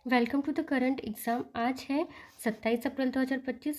Welcome to the current exam. आज है 27 अप्रैल 2025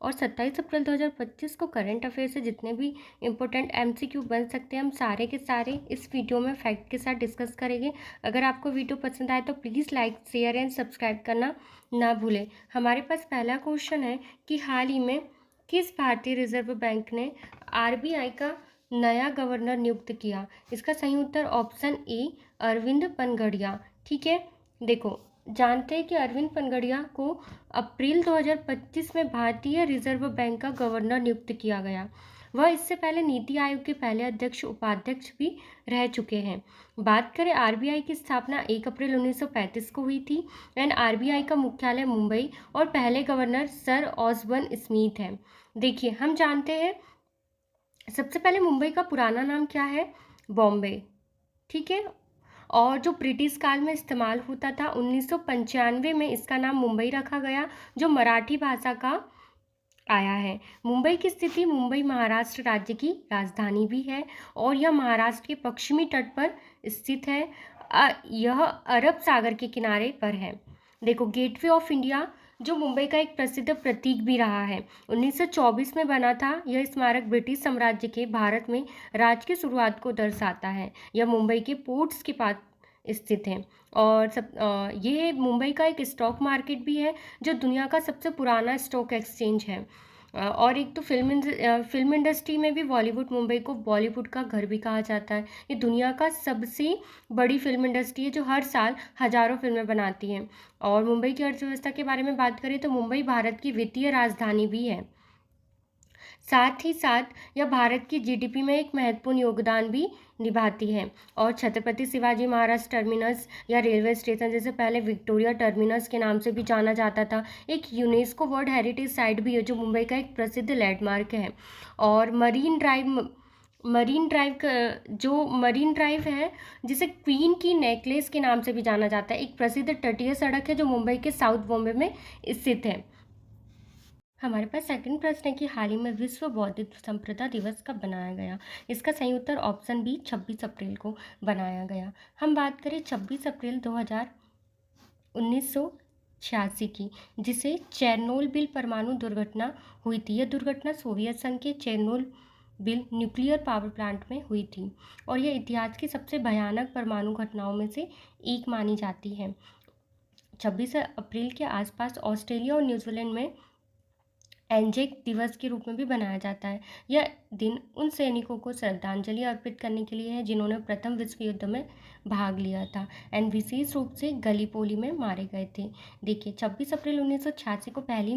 और 27 अप्रैल 2025 को करंट अफेयर से जितने भी इम्पोर्टेंट एमसीक्यू बन सकते हैं हम सारे के सारे इस वीडियो में फैक्ट के साथ डिस्कस करेंगे। अगर आपको वीडियो पसंद आए तो please like share and subscribe करना ना भूलें। हमारे पास पहला क्वेश्चन है कि हाल ही में किस भारतीय रिजर्व बैंक ने आरबीआई का नया गवर्नर नियुक्त किया? इसका सही उत्तर ऑप्शन ए अरविंद पनगड़िया। ठीक है, देखो जानते हैं कि अरविंद पनगड़िया को अप्रैल 2025 में भारतीय रिजर्व बैंक का गवर्नर नियुक्त किया गया। वह इससे पहले नीति आयोग के पहले अध्यक्ष उपाध्यक्ष भी रह चुके हैं। बात करें आरबीआई की स्थापना 1 अप्रैल 1935 को हुई थी एंड आरबीआई का मुख्यालय मुंबई और पहले गवर्नर सर ऑसबर्न स्मिथ हैं। देखिए हम जानते हैं सबसे पहले मुंबई का पुराना नाम क्या है? बॉम्बे। ठीक है, और जो ब्रिटिश काल में इस्तेमाल होता था 1995 में इसका नाम मुंबई रखा गया, जो मराठी भाषा का आया है। मुंबई की स्थिति मुंबई महाराष्ट्र राज्य की राजधानी भी है और यह महाराष्ट्र के पश्चिमी तट पर स्थित है। यह अरब सागर के किनारे पर है। देखो गेटवे ऑफ इंडिया जो मुंबई का एक प्रसिद्ध प्रतीक भी रहा है, 1924 में बना था। यह स्मारक ब्रिटिश साम्राज्य के भारत में राज की शुरुआत को दर्शाता है। यह मुंबई के पोर्ट्स के पास स्थित है और ये मुंबई का एक स्टॉक मार्केट भी है जो दुनिया का सबसे पुराना स्टॉक एक्सचेंज है। और एक तो फिल्म इंडस्ट्री में भी बॉलीवुड मुंबई को बॉलीवुड का घर भी कहा जाता है। ये दुनिया का सबसे बड़ी फिल्म इंडस्ट्री है जो हर साल हजारों फिल्में बनाती है। और मुंबई की अर्थव्यवस्था के बारे में बात करें तो मुंबई भारत की वित्तीय राजधानी भी है। साथ ही साथ यह भारत की जीडीपी में एक महत्वपूर्ण योगदान भी निभाती है। और छत्रपति शिवाजी महाराज टर्मिनस या रेलवे स्टेशन जैसे पहले विक्टोरिया टर्मिनस के नाम से भी जाना जाता था, एक यूनेस्को वर्ल्ड हेरिटेज साइट भी है जो मुंबई का एक प्रसिद्ध लैंडमार्क है। और मरीन ड्राइव है जिसे क्वीन की नेकलेस के नाम से भी जाना जाता है, एक प्रसिद्ध तटीय सड़क है जो मुंबई के साउथ बॉम्बे में स्थित है। हमारे पास सेकंड प्रश्न है कि हाल ही में विश्व बौद्धिक संपदा दिवस कब बनाया गया? इसका सही उत्तर ऑप्शन बी 26 अप्रैल को बनाया गया। हम बात करें 26 अप्रैल 1986 की, जिसे चेरनोबिल परमाणु दुर्घटना हुई थी। यह दुर्घटना सोवियत संघ के चेरनोबिल न्यूक्लियर पावर प्लांट में हुई थी और यह इतिहास की सबसे भयानक परमाणु घटनाओं में से एक मानी जाती है। 26 अप्रैल के आसपास ऑस्ट्रेलिया और न्यूजीलैंड में एंजेक दिवस के रूप में भी बनाया जाता है। यह दिन उन सैनिकों को श्रद्धांजलि अर्पित करने के लिए है जिन्होंने प्रथम विश्व युद्ध में भाग लिया था एंड विशेष रूप से गलीपोली में मारे गए थे। देखिए 26 अप्रैल 1986 को पहली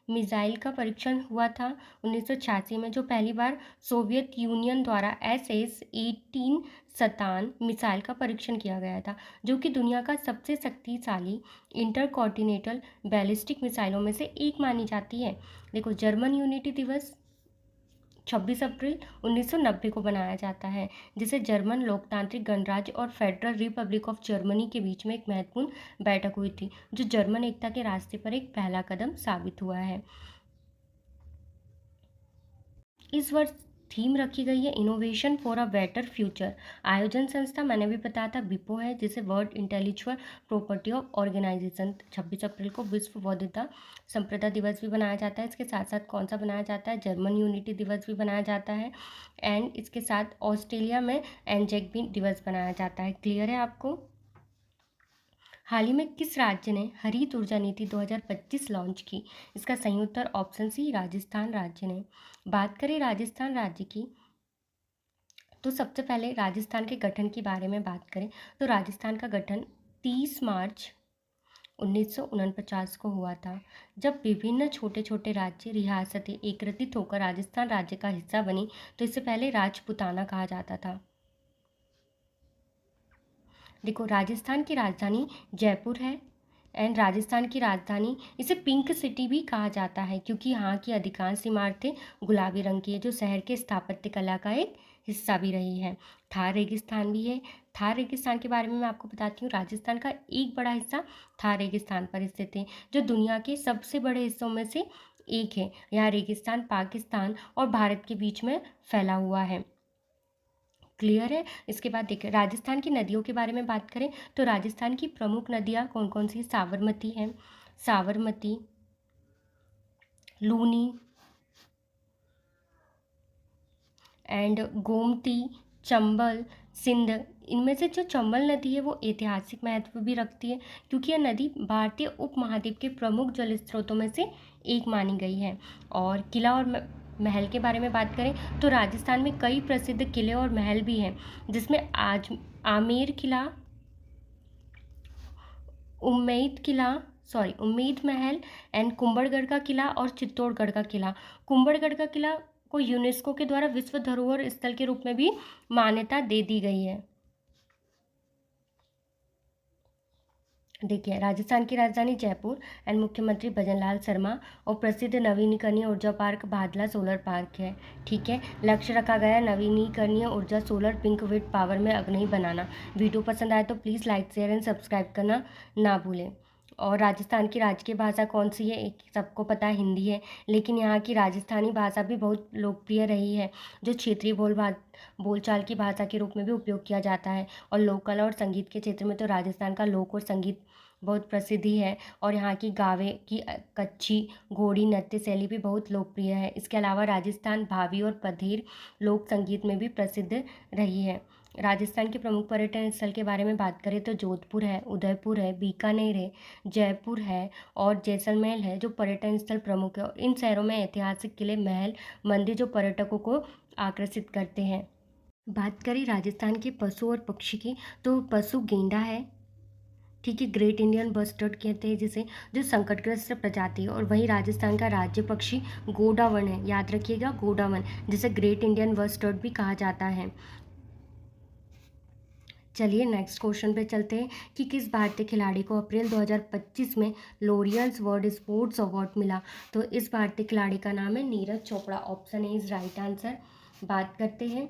मिसाइल का परीक्षण हुआ था। 1986 में जो पहली बार सोवियत यूनियन द्वारा SS-18 सतान मिसाइल का परीक्षण किया गया था, जो कि दुनिया का सबसे शक्तिशाली इंटरकॉन्टिनेंटल बैलिस्टिक मिसाइलों में से एक मानी जाती है। देखो जर्मन यूनिटी दिवस 26 अप्रैल 1990 को बनाया जाता है, जिसे जर्मन लोकतांत्रिक गणराज्य और फेडरल रिपब्लिक ऑफ जर्मनी के बीच में एक महत्वपूर्ण बैठक हुई थी, जो जर्मन एकता के रास्ते पर एक पहला कदम साबित हुआ है। इस वर्ष थीम रखी गई है innovation for a better future. आयोजन संस्था मैंने भी बताया था विपो है, जिसे world intellectual property of organization. 26 अप्रैल को विश्व बौद्धिकता संपदा दिवस भी बनाया जाता है। इसके साथ साथ कौन सा बनाया जाता है? जर्मन यूनिटी दिवस भी बनाया जाता है एंड इसके साथ ऑस्ट्रेलिया में एंजेक भी दिवस बनाया जाता है। क्लियर है आपको? हाल ही में किस राज्य ने हरित ऊर्जा नीति 2025 लॉन्च की? इसका सही उत्तर ऑप्शन सी राजस्थान राज्य ने। बात करें राजस्थान राज्य की तो सबसे पहले राजस्थान के गठन के बारे में बात करें तो राजस्थान का गठन 30 मार्च 1949 को हुआ था, जब विभिन्न छोटे छोटे राज्य रियासतें एकत्रित होकर राजस्थान राज्य का हिस्सा बनी। तो इससे पहले राजपुताना कहा जाता था। देखो राजस्थान की राजधानी जयपुर है एंड राजस्थान की राजधानी इसे पिंक सिटी भी कहा जाता है क्योंकि यहाँ की अधिकांश इमारतें गुलाबी रंग की है, जो शहर के स्थापत्य कला का एक हिस्सा भी रही है। थार रेगिस्तान भी है। थार रेगिस्तान के बारे में मैं आपको बताती हूँ। राजस्थान का एक बड़ा हिस्सा थार रेगिस्तान पर स्थित है, जो दुनिया के सबसे बड़े हिस्सों में से एक है। यहाँ रेगिस्तान पाकिस्तान और भारत के बीच में फैला हुआ है। क्लियर है। इसके बाद देखिए राजस्थान की नदियों के बारे में बात करें तो राजस्थान की प्रमुख नदियाँ कौन कौन सी? साबरमती है, साबरमती, लूनी एंड गोमती, चंबल, सिंध। इनमें से जो चंबल नदी है वो ऐतिहासिक महत्व भी रखती है क्योंकि यह नदी भारतीय उपमहाद्वीप के प्रमुख जल स्रोतों में से एक मानी गई है। और किला और महल के बारे में बात करें तो राजस्थान में कई प्रसिद्ध किले और महल भी हैं, जिसमें आज आमेर किला, उम्मेद महल एंड कुंभलगढ़ का किला और चित्तौड़गढ़ का किला। कुंभलगढ़ का किला को यूनेस्को के द्वारा विश्व धरोहर स्थल के रूप में भी मान्यता दे दी गई है। देखिए राजस्थान की राजधानी जयपुर एंड मुख्यमंत्री भजनलाल शर्मा और प्रसिद्ध नवीनीकरणीय ऊर्जा पार्क बादला सोलर पार्क है। ठीक है, लक्ष्य रखा गया नवीनीकरणीय ऊर्जा सोलर पिंक विंड पावर में अग्रणी बनाना। वीडियो पसंद आए तो please like share and subscribe करना ना भूलें। और राजस्थान की राजकीय भाषा कौन सी है? एक सबको पता है हिंदी है, लेकिन यहाँ की राजस्थानी भाषा भी बहुत लोकप्रिय रही है, जो क्षेत्रीय बोलचाल की भाषा के रूप में भी उपयोग किया जाता है। और लोक कला और संगीत के क्षेत्र में तो राजस्थान का लोक और संगीत बहुत प्रसिद्धि है और यहाँ की गावे की कच्छी घोड़ी नृत्य शैली भी बहुत लोकप्रिय है। इसके अलावा राजस्थान भावी और पधेर लोक संगीत में भी प्रसिद्ध रही है। राजस्थान के प्रमुख पर्यटन स्थल के बारे में बात करें तो जोधपुर है, उदयपुर है, बीकानेर है, जयपुर है और जैसलमेर है, जो पर्यटन स्थल प्रमुख है। और इन शहरों में ऐतिहासिक किले, महल, मंदिर जो पर्यटकों को आकर्षित करते हैं। बात करें राजस्थान के पशु और पक्षी की तो पशु गेंडा है, ठीक है, ग्रेट इंडियन बस्टर्ड कहते हैं जिसे, जो संकटग्रस्त प्रजाति है। और वहीं राजस्थान का राज्य पक्षी गोडावन है, याद रखिएगा गोडावन, जिसे ग्रेट इंडियन बस्टर्ड भी कहा जाता है। चलिए नेक्स्ट क्वेश्चन पे चलते हैं कि किस भारतीय खिलाड़ी को अप्रैल 2025 में लोरियल्स वर्ल्ड स्पोर्ट्स अवार्ड मिला? तो इस भारतीय खिलाड़ी का नाम है Neeraj Chopra. Option A is right answer. बात करते हैं,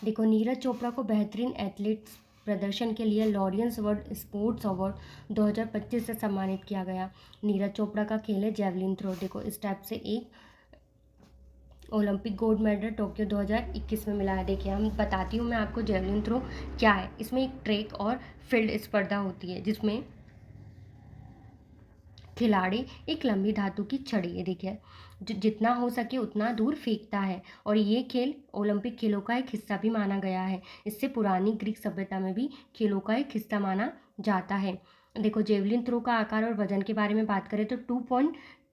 देखो नीरज चोपड़ा को बेहतरीन एथलीट्स प्रदर्शन के लिए लॉरियंस वर्ल्ड स्पोर्ट्स अवार्ड 2025 से सम्मानित किया गया। नीरज चोपड़ा का खेल है जेवलिन थ्रो। देखो इस टाइप से एक ओलंपिक गोल्ड मेडल टोक्यो 2021 में मिला है। देखिए हम बताती हूँ मैं आपको जेवलिन थ्रो क्या है। इसमें एक ट्रैक और फील्ड स्पर्धा होती है जिसमें खिलाड़ी एक लंबी धातु की छड़ी, ये देखिए, जितना हो सके उतना दूर फेंकता है और ये खेल ओलंपिक खेलों का एक हिस्सा भी माना गया है। इससे पुरानी ग्रीक सभ्यता में भी खेलों का एक हिस्सा माना जाता है। देखो जेवलिन थ्रो का आकार और वजन के बारे में बात करें तो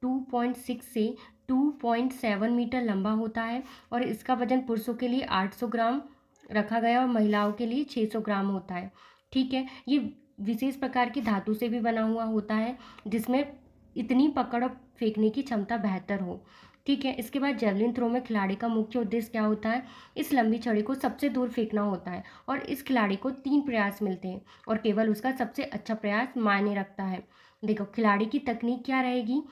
2.6 से 2.7 मीटर लंबा होता है और इसका वजन पुरुषों के लिए 800 ग्राम रखा गया और महिलाओं के लिए 600 ग्राम होता है। ठीक है, ये विशेष प्रकार की धातु से भी बना हुआ होता है जिसमें इतनी पकड़ और फेंकने की क्षमता बेहतर हो। ठीक है, इसके बाद जेवलिन थ्रो में खिलाड़ी का मुख्य उद्देश्य क्या होता है? इस लंबी छड़ी को सबसे दूर फेंकना होता है और इस खिलाड़ी को 3 प्रयास मिलते हैं और केवल उसका सबसे अच्छा प्रयास मायने रखता है। देखो खिलाड़ी की तकनीक क्या रहेगी?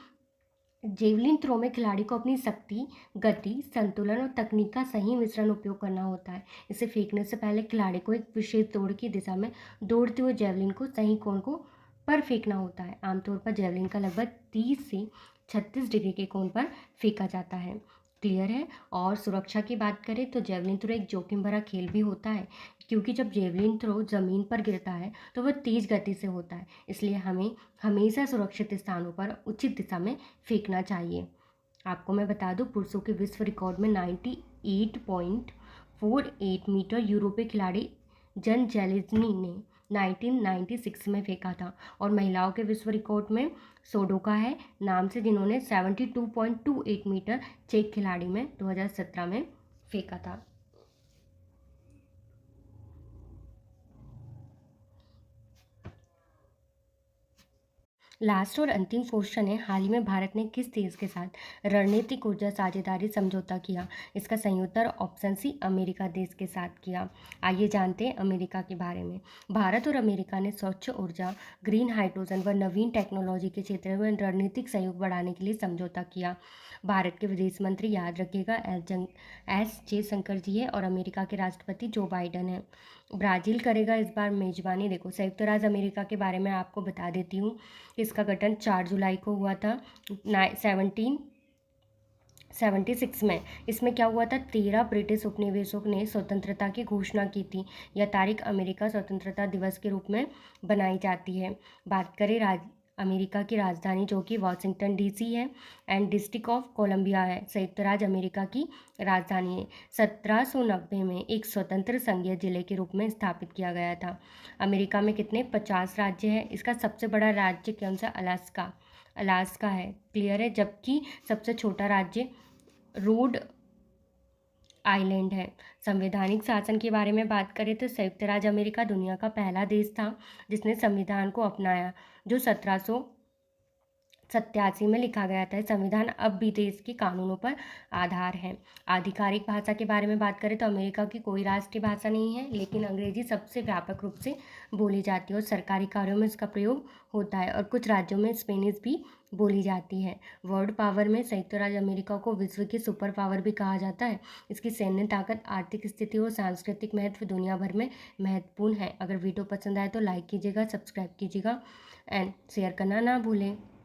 जेवलिन थ्रो में खिलाड़ी को अपनी शक्ति, गति, संतुलन और तकनीक का सही मिश्रण उपयोग करना होता है। इसे फेंकने से पहले खिलाड़ी को एक विशेष दौड़ की दिशा में दौड़ते हुए जेवलिन को सही कोण को पर फेंकना होता है। आमतौर पर जेवलिन का लगभग 30 से 36 डिग्री के कोण पर फेंका जाता है। क्लियर है। और सुरक्षा की बात करें तो जेवलिन थ्रो एक जोखिम भरा खेल भी होता है क्योंकि जब जेवलिन थ्रो ज़मीन पर गिरता है तो वह तेज़ गति से होता है, इसलिए हमें हमेशा सुरक्षित स्थानों पर उचित दिशा में फेंकना चाहिए। आपको मैं बता दूं पुरुषों के विश्व रिकॉर्ड में 98.48 मीटर यूरोपीय खिलाड़ी जन जेलेज्नी ने 1996 में फेंका था और महिलाओं के विश्व रिकॉर्ड में सोडोका है नाम से, जिन्होंने 72.28 मीटर चेक खिलाड़ी में 2017 में फेंका था। लास्ट और अंतिम क्वेश्चन है, हाल ही में भारत ने किस देश के साथ रणनीतिक ऊर्जा साझेदारी समझौता किया? इसका सही उत्तर ऑप्शन सी अमेरिका देश के साथ किया। आइए जानते हैं अमेरिका के बारे में। भारत और अमेरिका ने स्वच्छ ऊर्जा, ग्रीन हाइड्रोजन व नवीन टेक्नोलॉजी के क्षेत्र में रणनीतिक सहयोग बढ़ाने के लिए समझौता किया। भारत के विदेश मंत्री, याद रखिएगा, एस जयशंकर जी है और अमेरिका के राष्ट्रपति जो बाइडन है। ब्राज़ील करेगा इस बार मेजबानी। देखो संयुक्त राज्य अमेरिका के बारे में आपको बता देती हूँ, इसका गठन 4 जुलाई को हुआ था 17 76 में। इसमें क्या हुआ था, 13 ब्रिटिश उपनिवेशों ने स्वतंत्रता की घोषणा की थी। यह तारीख अमेरिका स्वतंत्रता दिवस के रूप में बनाई जाती है। बात करें अमेरिका की राजधानी, जो कि वाशिंगटन डीसी है, एंड डिस्ट्रिक्ट ऑफ कोलंबिया है, संयुक्त राज्य अमेरिका की राजधानी है। 1790 में एक स्वतंत्र संघीय जिले के रूप में स्थापित किया गया था। अमेरिका में कितने 50 राज्य हैं। इसका सबसे बड़ा राज्य कौन सा, अलास्का है, क्लियर है। जबकि सबसे छोटा राज्य रोड आइलैंड है। संवैधानिक शासन के बारे में बात करें तो संयुक्त राज्य अमेरिका दुनिया का पहला देश था जिसने संविधान को अपनाया, जो 1787 में लिखा गया था। संविधान अब भी देश के कानूनों पर आधार है। आधिकारिक भाषा के बारे में बात करें तो अमेरिका की कोई राष्ट्रीय भाषा नहीं है, लेकिन अंग्रेजी सबसे व्यापक रूप से बोली जाती है और सरकारी कार्यों में इसका प्रयोग होता है, और कुछ राज्यों में स्पेनिश भी बोली जाती है। वर्ल्ड पावर में संयुक्त राज्य अमेरिका को विश्व की सुपर पावर भी कहा जाता है। इसकी सैन्य ताकत, आर्थिक स्थिति और सांस्कृतिक महत्व दुनिया भर में महत्वपूर्ण है। अगर वीडियो पसंद आए तो लाइक कीजिएगा, सब्सक्राइब कीजिएगा एंड शेयर करना ना भूलें।